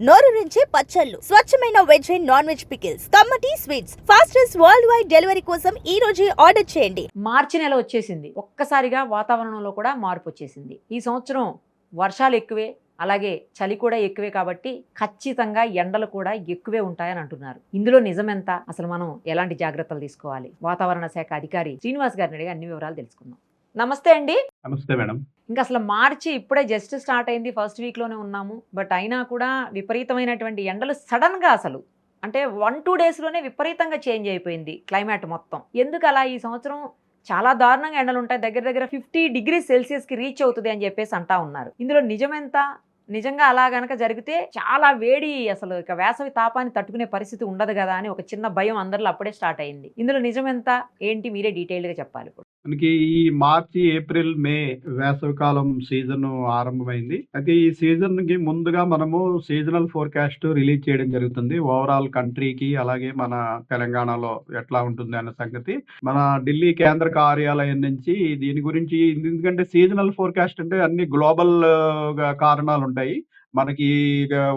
నోరూరించే పచ్చళ్ళు, స్వచ్ఛమైన veg and non veg pickles, కమ్మటి sweets, fastest world wide delivery కోసం ఈ రోజే ఆర్డర్ చేయండి. మార్చి నెల వచ్చేసింది. ఒక్కసారిగా వాతావరణంలో కూడా మార్పు వచ్చేసింది. ఈ సంవత్సరం వర్షాలు ఎక్కువే, అలాగే చలి కూడా ఎక్కువే కాబట్టి ఖచ్చితంగా ఎండలు కూడా ఎక్కువే ఉంటాయని అంటున్నారు. ఇందులో నిజమెంత? అసలు మనం ఎలాంటి జాగ్రత్తలు తీసుకోవాలి? వాతావరణ శాఖ అధికారి శ్రీనివాస్ గారిని అడిగి అన్ని వివరాలు తెలుసుకుందాం. నమస్తే అండి. నమస్తే మేడం. ఇంకా అసలు మార్చి ఇప్పుడే జస్ట్ స్టార్ట్ అయింది, ఫస్ట్ వీక్లోనే ఉన్నాము. బట్ అయినా కూడా విపరీతమైనటువంటి ఎండలు సడన్గా అసలు అంటే 1-2 డేస్లోనే విపరీతంగా చేంజ్ అయిపోయింది క్లైమేట్ మొత్తం. ఎందుకు అలా? ఈ సంవత్సరం చాలా దారుణంగా ఎండలు ఉంటాయి, దగ్గర దగ్గర 50 డిగ్రీస్ సెల్సియస్కి రీచ్ అవుతుంది అని చెప్పేసి అంటా ఉన్నారు. ఇందులో నిజమెంత? నిజంగా అలా గనక జరిగితే చాలా వేడి, అసలు ఇక వేసవి తాపాన్ని తట్టుకునే పరిస్థితి ఉండదు కదా అని ఒక చిన్న భయం అందరిలో అప్పుడే స్టార్ట్ అయింది. ఇందులో నిజమెంత ఏంటి మీరే డీటెయిల్డ్గా చెప్పాలి. మనకి ఈ మార్చి, ఏప్రిల్, మే వేసవికాలం సీజన్ ఆరంభమైంది. అయితే ఈ సీజన్ కి ముందుగా మనము సీజనల్ ఫోర్కాస్ట్ రిలీజ్ చేయడం జరుగుతుంది. ఓవరాల్ కంట్రీకి, అలాగే మన తెలంగాణలో ఎట్లా ఉంటుంది అన్న సంగతి మన ఢిల్లీ కేంద్ర కార్యాలయం నుంచి దీని గురించి, ఎందుకంటే సీజనల్ ఫోర్కాస్ట్ అంటే అన్ని గ్లోబల్ కారణాలు ఉంటాయి. మనకి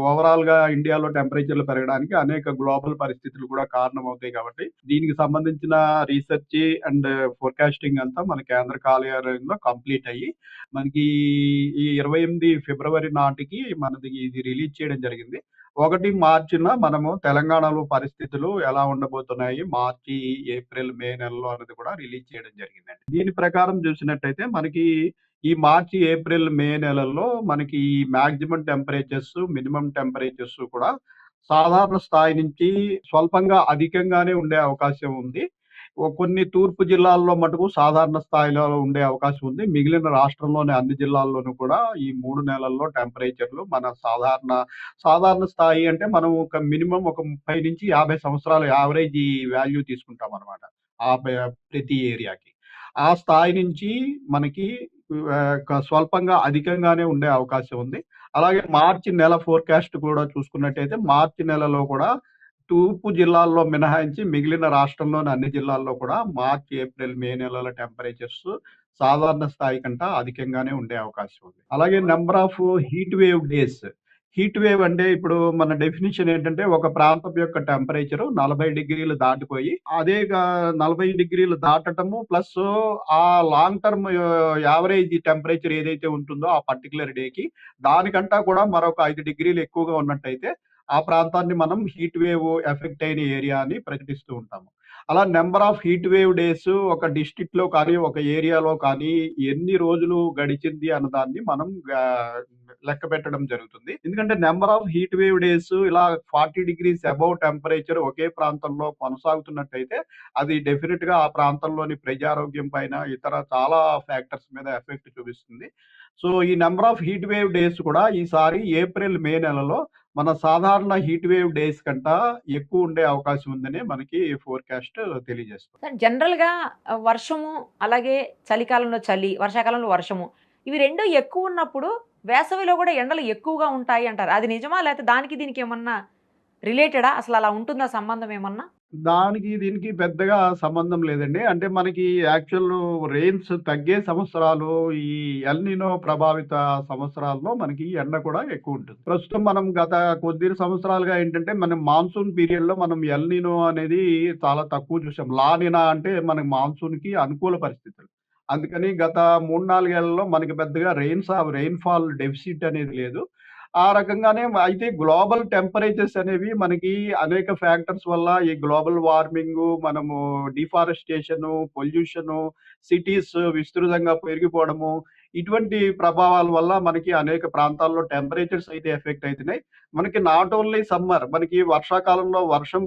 ఓవరాల్ గా ఇండియాలో టెంపరేచర్లు పెరగడానికి అనేక గ్లోబల్ పరిస్థితులు కూడా కారణం అవుతాయి కాబట్టి దీనికి సంబంధించిన రీసెర్చ్ అండ్ ఫోర్కాస్టింగ్ అంతా మన కేంద్ర కార్యాలయంలో కంప్లీట్ అయ్యి మనకి ఈ 28 ఫిబ్రవరి నాటికి మనది ఇది రిలీజ్ చేయడం జరిగింది. 1 మార్చిన మనము తెలంగాణలో పరిస్థితులు ఎలా ఉండబోతున్నాయి మార్చి, ఏప్రిల్, మే నెలలో అనేది కూడా రిలీజ్ చేయడం జరిగిందండి. దీని ప్రకారం చూసినట్టయితే మనకి ఈ మార్చి, ఏప్రిల్, మే నెలల్లో మనకి ఈ మాక్సిమం టెంపరేచర్స్, మినిమం టెంపరేచర్స్ కూడా సాధారణ స్థాయి నుంచి స్వల్పంగా అధికంగానే ఉండే అవకాశం ఉంది. కొన్ని తూర్పు జిల్లాల్లో మటుకు సాధారణ స్థాయిలో ఉండే అవకాశం ఉంది. మిగిలిన రాష్ట్రంలోని అన్ని జిల్లాల్లోనూ కూడా ఈ 3 నెలల్లో టెంపరేచర్లు మన సాధారణ స్థాయి అంటే మనం ఒక మినిమం ఒక 30-50 సంవత్సరాల యావరేజ్ వాల్యూ తీసుకుంటాం అనమాట. ప్రతి ఏరియాకి. ఆ స్థాయి నుంచి మనకి స్వల్పంగా అధికంగానే ఉండే అవకాశం ఉంది. అలాగే మార్చి నెల ఫోర్కాస్ట్ కూడా చూసుకున్నట్టయితే మార్చి నెలలో కూడా తూర్పు జిల్లాల్లో మినహాయించి మిగిలిన రాష్ట్రంలోని అన్ని జిల్లాల్లో కూడా మార్చి, ఏప్రిల్, మే నెలల టెంపరేచర్స్ సాధారణ స్థాయి కంటే అధికంగానే ఉండే అవకాశం ఉంది. అలాగే number of heat wave days. Heat wave అంటే ఇప్పుడు మన డెఫినిషన్ ఏంటంటే ఒక ప్రాంతం యొక్క టెంపరేచర్ 40 డిగ్రీలు దాటిపోయి అదే 40 డిగ్రీలు దాటటము ప్లస్ ఆ లాంగ్ టర్మ్ యావరేజ్ టెంపరేచర్ ఏదైతే ఉంటుందో ఆ పర్టికులర్ డేకి దానికంటా కూడా మరొక 5 డిగ్రీలు ఎక్కువగా ఉన్నట్టయితే ఆ ప్రాంతాన్ని మనం హీట్ వేవ్ ఎఫెక్ట్ అయిన ఏరియా అని ప్రకటిస్తూ ఉంటాము. అలా number of heat wave days ఒక డిస్ట్రిక్ట్ లో కానీ ఒక ఏరియాలో కానీ ఎన్ని రోజులు గడిచింది అన్న దాన్ని మనం లెక్క పెట్టడం జరుగుతుంది. ఎందుకంటే number of heat wave days ఇలా 40 డిగ్రీస్ అబౌవ్ టెంపరేచర్ ఒకే ప్రాంతంలో కొనసాగుతున్నట్టయితే అది డెఫినెట్ గా ఆ ప్రాంతంలోని ప్రజారోగ్యం పైన ఇతర చాలా ఫ్యాక్టర్స్ మీద ఎఫెక్ట్ చూపిస్తుంది. సో ఈ number of heat wave days కూడా ఈసారి ఏప్రిల్, మే నెలలో మన సాధారణ హీట్ వేవ్ డేస్ కంటా ఎక్కువ ఉండే అవకాశం ఉందని మనకి ఫోర్కాస్ట్ తెలియజేస్తుంది. జనరల్గా వర్షము, అలాగే చలికాలంలో చలి, వర్షాకాలంలో వర్షము, ఇవి రెండు ఎక్కువ ఉన్నప్పుడు వేసవిలో కూడా ఎండలు ఎక్కువగా ఉంటాయి అంటారు. అది నిజమా, లేకపోతే దానికి దీనికి ఏమన్నా రిలేటెడా? అసలు అలా ఉంటుందా సంబంధం ఏమన్నా? దానికి దీనికి పెద్దగా సంబంధం లేదండి. అంటే మనకి యాక్చువల్ రెయిన్స్ తగ్గే సంవత్సరాలు ఈ ఎల్ నినో ప్రభావిత సంవత్సరాల్లో మనకి ఎండ కూడా ఎక్కువ ఉంటుంది. ప్రస్తుతం మనం గత కొద్ది సంవత్సరాలుగా ఏంటంటే మనం మాన్సూన్ పీరియడ్ లో మనం ఎల్ నినో అనేది చాలా తక్కువ చూసాం. లా నినా అంటే మనకి మాన్సూన్ కి అనుకూల పరిస్థితులు. అందుకని గత 3-4 ఏళ్లలో మనకి పెద్దగా రెయిన్‌ఫాల్ డెఫిసిట్ అనేది లేదు. ఆ రకంగానే అయితే గ్లోబల్ టెంపరేచర్స్ అనేవి మనకి అనేక ఫ్యాక్టర్స్ వల్ల ఈ గ్లోబల్ వార్మింగు, మనము డిఫారెస్టేషను, పొల్యూషను, సిటీస్ విస్తృతంగా పెరిగిపోవడము, ఇటువంటి ప్రభావాల వల్ల మనకి అనేక ప్రాంతాల్లో టెంపరేచర్స్ అయితే ఎఫెక్ట్ అయితున్నాయి. మనకి నాట్ ఓన్లీ సమ్మర్, మనకి వర్షాకాలంలో వర్షం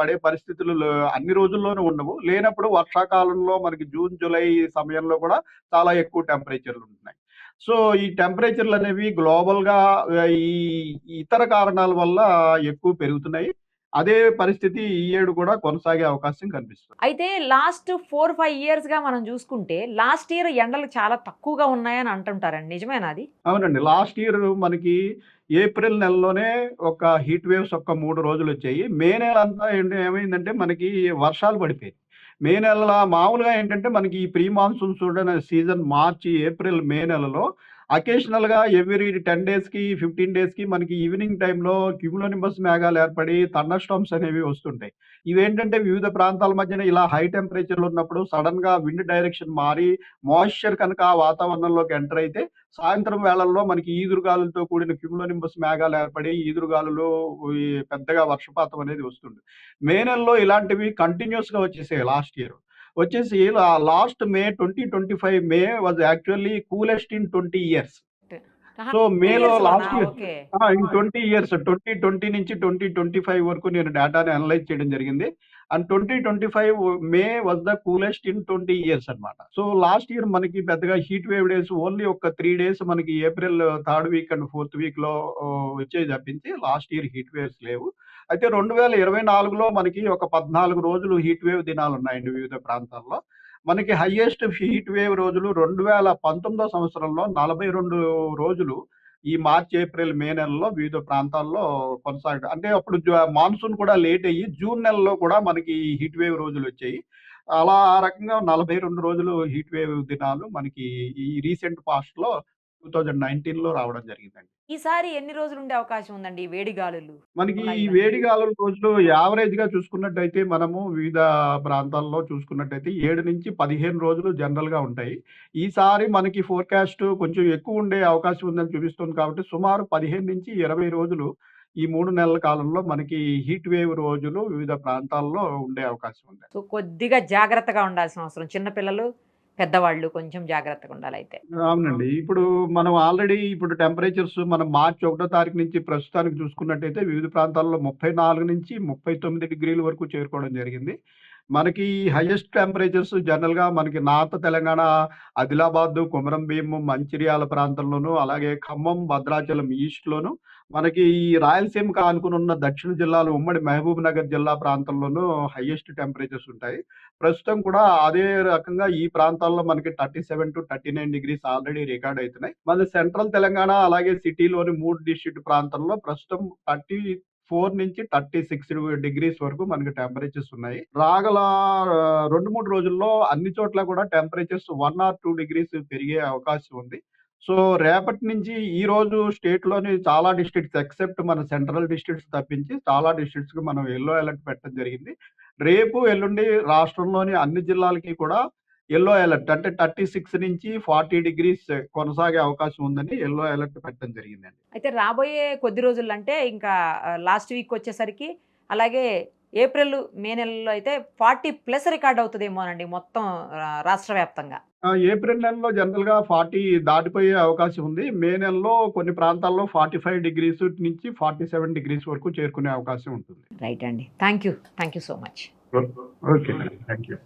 పడే పరిస్థితులు అన్ని రోజుల్లోనూ ఉండవు. లేనప్పుడు వర్షాకాలంలో మనకి జూన్, జూలై సమయంలో కూడా చాలా ఎక్కువ టెంపరేచర్లు ఉంటున్నాయి. సో ఈ టెంపరేచర్‌లనేవి గ్లోబల్‌గా ఈ ఇతర కారణాల వల్ల ఎక్కువ పెరుగుతున్నాయి. అదే పరిస్థితి ఈ ఏడు కూడా కొనసాగే అవకాశం కనిపిస్తుంది. అయితే లాస్ట్ 4-5 ఇయర్స్గా మనం చూసుకుంటే లాస్ట్ ఇయర్ ఎండలు చాలా తక్కువగా ఉన్నాయని అంటుంటారండి. నిజమేనా అది? అవునండి. లాస్ట్ ఇయర్ మనకి ఏప్రిల్ నెలలోనే ఒక హీట్ వేవ్స్ ఒక 3 రోజులొచ్చాయి. మే నెలంతా ఏమైందంటే మనకి వర్షాలు పడిపోయాయి. మే నెలల మామూలుగా ఏంటంటే మనకి ఈ ప్రీ మాన్సూన్ సీజన్ మార్చి, ఏప్రిల్, మే నెలలో అకేషనల్‌గా ఎవ్రీ 10 డేస్‌కి, 15 డేస్‌కి మనకి ఈవినింగ్ టైమ్‌లో క్యూములోనింబస్ మేఘాలు ఏర్పడి థండర్ స్టార్మ్స్ అనేవి వస్తుంటాయి. ఇవేంటంటే వివిధ ప్రాంతాల మధ్యన ఇలా హై టెంపరేచర్‌లో ఉన్నప్పుడు సడెన్‌గా విండ్ డైరెక్షన్ మారి మాయిశ్చర్ కనుక ఆ వాతావరణంలోకి ఎంటర్ అయితే సాయంత్రం వేళల్లో మనకి ఈదురుగాలులతో కూడిన క్యూములోనింబస్ మేఘాలు ఏర్పడి ఈదురుగాలులు ఈ పెద్దగా వర్షపాతం అనేది వస్తుంది. మే నెలలో ఇలాంటివి కంటిన్యూయస్‌గా వచ్చేసాయి లాస్ట్ ఇయర్. వచ్చేసి last May 2025 May was actually coolest in 20 years. ఆహా! సో 20 మేలో ఇయర్స్‌లోనా? Last year okay. In 20 years 2020 నుంచి 2025 వరకు నేను డేటాని అనలైజ్ చేయడం జరిగింది. And 2025 May was the coolest in 20 years అన్నమాట. సో లాస్ట్ ఇయర్ మనకి పెద్దగా హీట్ వేవ్ డేస్ ఓన్లీ ఒక 3 డేస్ మనకి April third week and fourth వీక్‌లో వచ్చాయి తప్పించి లాస్ట్ ఇయర్ హీట్ వేవ్స్ లేవు. అయితే 2024లో మనకి ఒక 14 రోజులు హీట్ వేవ్ దినాలున్నాయండి వివిధ ప్రాంతాల్లో. మనకి హైయెస్ట్ హీట్ వేవ్ రోజులు 2019 సంవత్సరంలో 42 రోజులు ఈ మార్చ్, ఏప్రిల్, మే నెలలో వివిధ ప్రాంతాల్లో అంటే అప్పుడు మాన్సూన్ కూడా లేట్ అయ్యి జూన్ నెలలో కూడా మనకి హీట్ వేవ్ రోజులొచ్చాయి. అలా ఆ రకంగా 42 రోజులు హీట్ వేవ్ దినాలు మనకి ఈ రీసెంట్ పాస్ట్‌లో 2019లో రావడం జరిగిందండి. ఈసారి ఎన్ని రోజులు ఉండే అవకాశం ఉందండి ఈ వేడి గాలులు? మనకి ఉన్నాయి ఈ ఇవన్నీ. వేడి గాలుల రోజులు యావరేజ్‌గా చూసుకున్నట్టయితే మనము వివిధ ప్రాంతాల్లో చూసుకున్నట్టయితే 7-15 రోజులు జనరల్‌గా ఉంటాయి. ఈసారి మనకి ఫోర్‌కాస్ట్ కొంచెం ఎక్కువ ఉండే అవకాశం ఉందని చూపిస్తుంది కాబట్టి సుమారు 15-20 రోజులు ఈ 3 నెలల కాలంలో మనకి హీట్ వేవ్ రోజులు వివిధ ప్రాంతాల్లో ఉండే అవకాశం ఉంది. సో, కొద్దిగా జాగ్రత్తగా ఉండాల్సిన అవసరం. చిన్న పిల్లలు, పెద్దవాళ్ళు కొంచెం జాగ్రత్తగా ఉండాలయితే. అవునండి. ఇప్పుడు మనం ఆల్రెడీ ఇప్పుడు టెంపరేచర్స్ మనం మార్చి 1 తారీఖు నుంచి ప్రస్తుతానికి చూసుకున్నట్టయితే వివిధ ప్రాంతాల్లో 34-39 డిగ్రీల వరకు చేరుకోవడం జరిగింది. మనకి హైయెస్ట్ టెంపరేచర్స్ జనరల్‌గా మనకి నార్త్ తెలంగాణ, ఆదిలాబాద్, కొమరంభీం, మంచిర్యాల ప్రాంతంలోను, అలాగే ఖమ్మం, భద్రాచలం ఈస్ట్‌లోను, మనకి ఈ రాయలసీమకు ఆనుకునున్న దక్షిణ జిల్లాలు ఉమ్మడి మహబూబ్‌నగర్ జిల్లా ప్రాంతంలోనూ హైయెస్ట్ టెంపరేచర్స్ ఉంటాయి. ప్రస్తుతం కూడా అదే రకంగా ఈ ప్రాంతాల్లో మనకి 37-39 డిగ్రీస్ ఆల్రెడీ రికార్డ్ అయితున్నాయి. మన సెంట్రల్ తెలంగాణ అలాగే సిటీలోని 3 డిస్ట్రిక్ట్ ప్రాంతంలో ప్రస్తుతం 34-36 డిగ్రీస్ వరకు మనకి టెంపరేచర్స్ ఉన్నాయి. రాగల 2, 3 రోజుల్లో అన్ని చోట్ల కూడా టెంపరేచర్స్ 1 ఆర్ 2 డిగ్రీస్ పెరిగే అవకాశం ఉంది. సో, రేపటి నుంచి ఈరోజు స్టేట్‌లోని చాలా డిస్ట్రిక్ట్స్ ఎక్సెప్ట్ మన సెంట్రల్ డిస్ట్రిక్ట్స్ తప్పించి చాలా డిస్ట్రిక్ట్స్‌కి మనం యెల్లో అలర్ట్ పెట్టడం జరిగింది. రేపు, ఎల్లుండి రాష్ట్రంలోని అన్ని జిల్లాలకి కూడా యెల్లో అలర్ట్ అంటే 36-40 డిగ్రీస్ కొనసాగే అవకాశం ఉందని యెల్లో అలర్ట్ పెట్టడం జరిగిందండి. అయితే రాబోయే కొద్ది రోజుల్లో అంటే ఇంకా లాస్ట్ వీక్ వచ్చేసరికి అలాగే ఏప్రిల్, మే నెలల్లో అయితే 40+ రికార్డ్ అవుతదేమోనండి మొత్తం రాష్ట్ర వ్యాప్తంగా. ఏప్రిల్ నెలలో జనరల్‌గా 40 దాటిపోయే అవకాశం ఉంది. మే నెలలో కొన్ని ప్రాంతాల్లో 45 డిగ్రీస్ నుంచి 47 డిగ్రీస్ వరకు చేరుకునే అవకాశం ఉంటుంది. రైట్ అండి. Thank you. Thank you so much. Okay. Thank you.